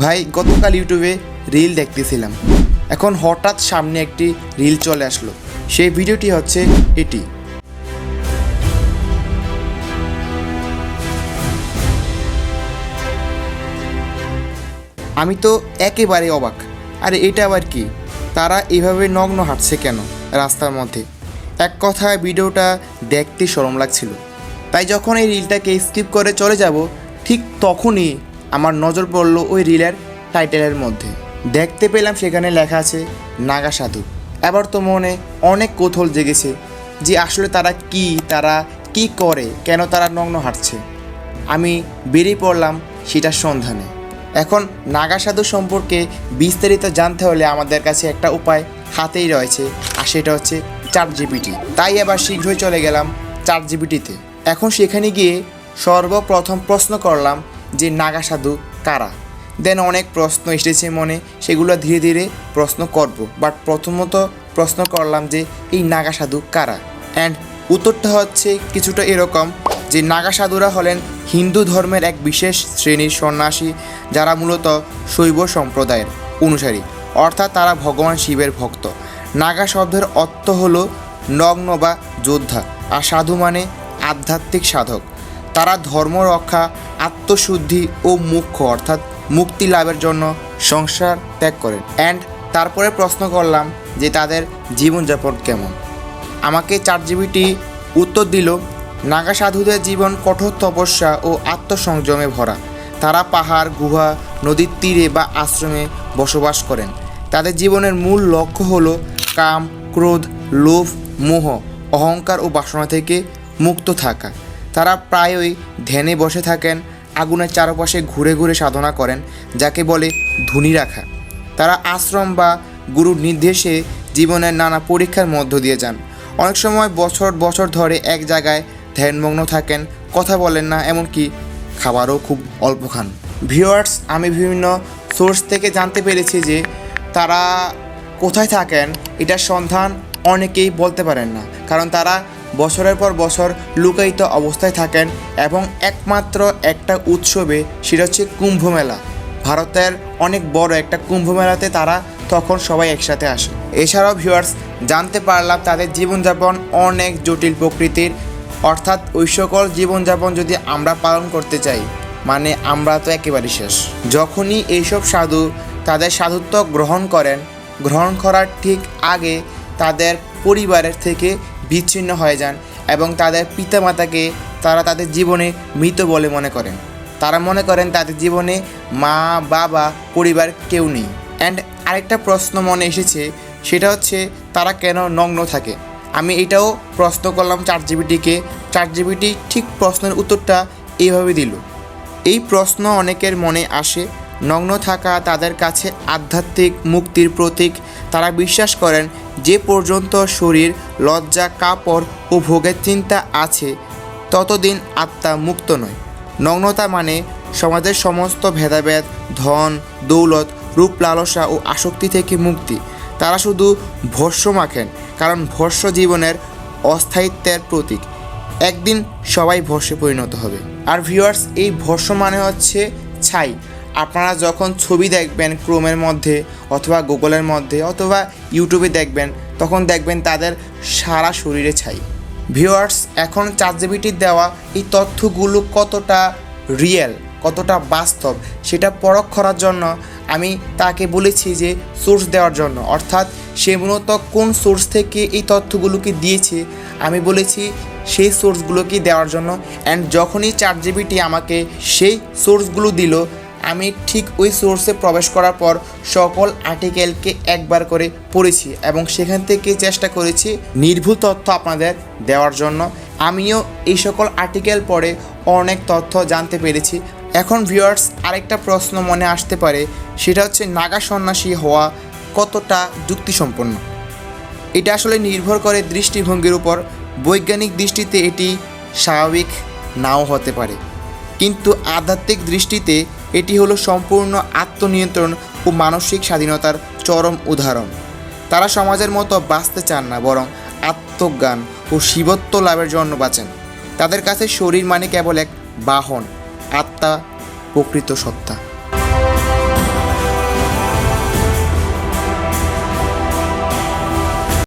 ভাই গতকাল ইউটিউবে রিল দেখতেছিলাম, এখন হঠাৎ সামনে একটি রিল চলে আসলো। সেই ভিডিওটি হচ্ছে এটি। আমি তো একেবারে অবাক। আরে এটা আবার কি? তারা এভাবে নগ্ন হাঁটছে কেন রাস্তার মধ্যে? এক কথায় ভিডিওটা দেখতে শরম লাগছিল। তাই যখন এই রিলটাকে স্কিপ করে চলে যাব, ঠিক তখনই আমার নজর পড়ল ওই রিলের টাইটেলের মধ্যে। দেখতে পেলাম সেখানে লেখা আছে নাগা সাধু। এবার তো মনে অনেক কৌতূহল জেগেছে যে আসলে তারা কি করে, কেন তারা নগ্ন হাঁটছে। আমি বেরিয়ে পড়লাম সেটার সন্ধানে। এখন নাগা সাধু সম্পর্কে বিস্তারিত জানতে হলে আমাদের কাছে একটা উপায় হাতেই রয়েছে, আর সেটা হচ্ছে ChatGPT। তাই এবার শীঘ্রই চলে গেলাম ChatGPTতে। এখন সেখানে গিয়ে সর্বপ্রথম প্রশ্ন করলাম যে নাগা সাধু কারা। দেন অনেক প্রশ্ন এসেছে মনে, সেগুলো ধীরে ধীরে প্রশ্ন করব। বাট প্রথমত প্রশ্ন করলাম যে এই নাগা সাধু কারা। অ্যান্ড উত্তরটা হচ্ছে কিছুটা এরকম যে নাগা সাধুরা হলেন হিন্দু ধর্মের এক বিশেষ শ্রেণীর সন্ন্যাসী, যারা মূলত শৈব সম্প্রদায়ের অনুসারী, অর্থাৎ তারা ভগবান শিবের ভক্ত। নাগা শব্দের অর্থ হলো নগ্ন বা যোদ্ধা, আর সাধু মানে আধ্যাত্মিক সাধক। তারা ধর্ম রক্ষা, আত্মশুদ্ধি ও মোক্ষ অর্থাৎ মুক্তি লাভের জন্য সংসার ত্যাগ করেন। অ্যান্ড তারপরে প্রশ্ন করলাম যে তাদের জীবনযাপন কেমন। আমাকে ChatGPT উত্তর দিল, নাগা সাধুদের জীবন কঠোর তপস্যা ও আত্মসংযমে ভরা। তারা পাহাড়, গুহা, নদীর তীরে বা আশ্রমে বসবাস করেন। তাদের জীবনের মূল লক্ষ্য হলো কাম, ক্রোধ, লোভ, মোহ, অহংকার ও বাসনা থেকে মুক্ত থাকা। তারা প্রায়ই ধ্যানে বসে থাকেন, আগুনের চারপাশে ঘুরে ঘুরে সাধনা করেন, যাকে বলে ধুনি রাখা। তারা আশ্রম বা গুরুর নির্দেশে জীবনের নানা পরীক্ষার মধ্য দিয়ে যান। অনেক সময় বছর বছর ধরে এক জায়গায় ধ্যানমগ্ন থাকেন, কথা বলেন না, এমনকি খাবারও খুব অল্প খান। ভিউয়ার্স, আমি বিভিন্ন সোর্স থেকে জানতে পেরেছি যে তারা কোথায় থাকেন এটার সন্ধান অনেকেই বলতে পারেন না, কারণ তারা বছরের পর বছর লুকায়িত অবস্থায় থাকেন এবং একমাত্র একটা উৎসবে, সেটা হচ্ছে কুম্ভ মেলা। ভারতের অনেক বড় একটা কুম্ভ মেলাতে তারা তখন সবাই একসাথে আসে। এছাড়াও ভিউয়ার্স, জানতে পারলাম তাদের জীবনযাপন অনেক জটিল প্রকৃতির, অর্থাৎ ওই সকল জীবনযাপন যদি আমরা পালন করতে চাই, মানে আমরা তো একেবারে শেষ। যখনই এইসব সাধু তাদের সাধুত্ব গ্রহণ করার ঠিক আগে তাদের পরিবারের থেকে বিচ্ছিন্ন হয়ে যান এবং তাদের পিতামাতাকে তারা তাদের জীবনে মৃত বলে মনে করেন। তারা মনে করেন তাদের জীবনে মা, বাবা, পরিবার কেউ নেই। অ্যান্ড আরেকটা প্রশ্ন মনে এসেছে, সেটা হচ্ছে তারা কেন নগ্ন থাকে। আমি এটাও প্রশ্ন করলাম ChatGPTকে। ChatGPT ঠিক প্রশ্নের উত্তরটা এইভাবে দিল। এই প্রশ্ন অনেকের মনে আসে। নগ্ন থাকা তাদের কাছে আধ্যাত্মিক মুক্তির প্রতীক। তারা বিশ্বাস করেন যে পর্যন্ত শরীর, লজ্জা, কাপড় ও ভোগের চিন্তা আছে, ততদিন আত্মা মুক্ত নয়। নগ্নতা মানে সমাজের সমস্ত ভেদাভেদ, ধন, দৌলত, রূপ, লালসা ও আসক্তি থেকে মুক্তি। তারা শুধু ভস্য মাখেন, কারণ ভস্য জীবনের অস্থায়িত্বের প্রতীক। একদিন সবাই ভস্যে পরিণত হবে। আর ভিউয়ার্স, এই ভস্য মানে হচ্ছে ছাই। আপনারা যখন ছবি দেখবেন ক্রোমের মধ্যে অথবা গুগলের মধ্যে অথবা ইউটিউবে দেখবেন, তখন দেখবেন তাদের সারা শরীরে ছাই। ভিউয়ার্স, এখন ChatGPT দেওয়া এই তথ্যগুলো কতটা রিয়েল, কতটা বাস্তব, সেটা পরখ করার জন্য আমি তাকে বলেছি যে সোর্স দেওয়ার জন্য, অর্থাৎ সে মূলত কোন সোর্স থেকে এই তথ্যগুলোকে দিয়েছে আমি বলেছি সেই সোর্সগুলোকে দেওয়ার জন্য। অ্যান্ড যখনই ChatGPT আমাকে সেই সোর্সগুলো দিল, আমি ঠিক ওই সোর্সে প্রবেশ করার পর সকল আর্টিকেলকে একবার করে পড়েছি এবং সেখান থেকে চেষ্টা করেছি নির্ভুল তথ্য আপনাদের দেওয়ার জন্য। আমিও এই সকল আর্টিকেল পড়ে অনেক তথ্য জানতে পেরেছি। এখন ভিউয়ার্স, আরেকটা প্রশ্ন মনে আসতে পারে, সেটা হচ্ছে নাগা সন্ন্যাসী হওয়া কতটা যুক্তিসম্পন্ন। এটা আসলে নির্ভর করে দৃষ্টিভঙ্গির উপর। বৈজ্ঞানিক দৃষ্টিতে এটি স্বাভাবিক নাও হতে পারে, কিন্তু আধ্যাত্মিক দৃষ্টিতে এটি হলো সম্পূর্ণ আত্মনিয়ন্ত্রণ ও মানসিক স্বাধীনতার চরম উদাহরণ। তারা সমাজের মতো বাঁচতে চান না, বরং আত্মজ্ঞান ও শিবত্ব লাভের জন্য বাঁচেন। তাদের কাছে শরীর মানে কেবল এক বাহন, আত্মা প্রকৃত সত্তা।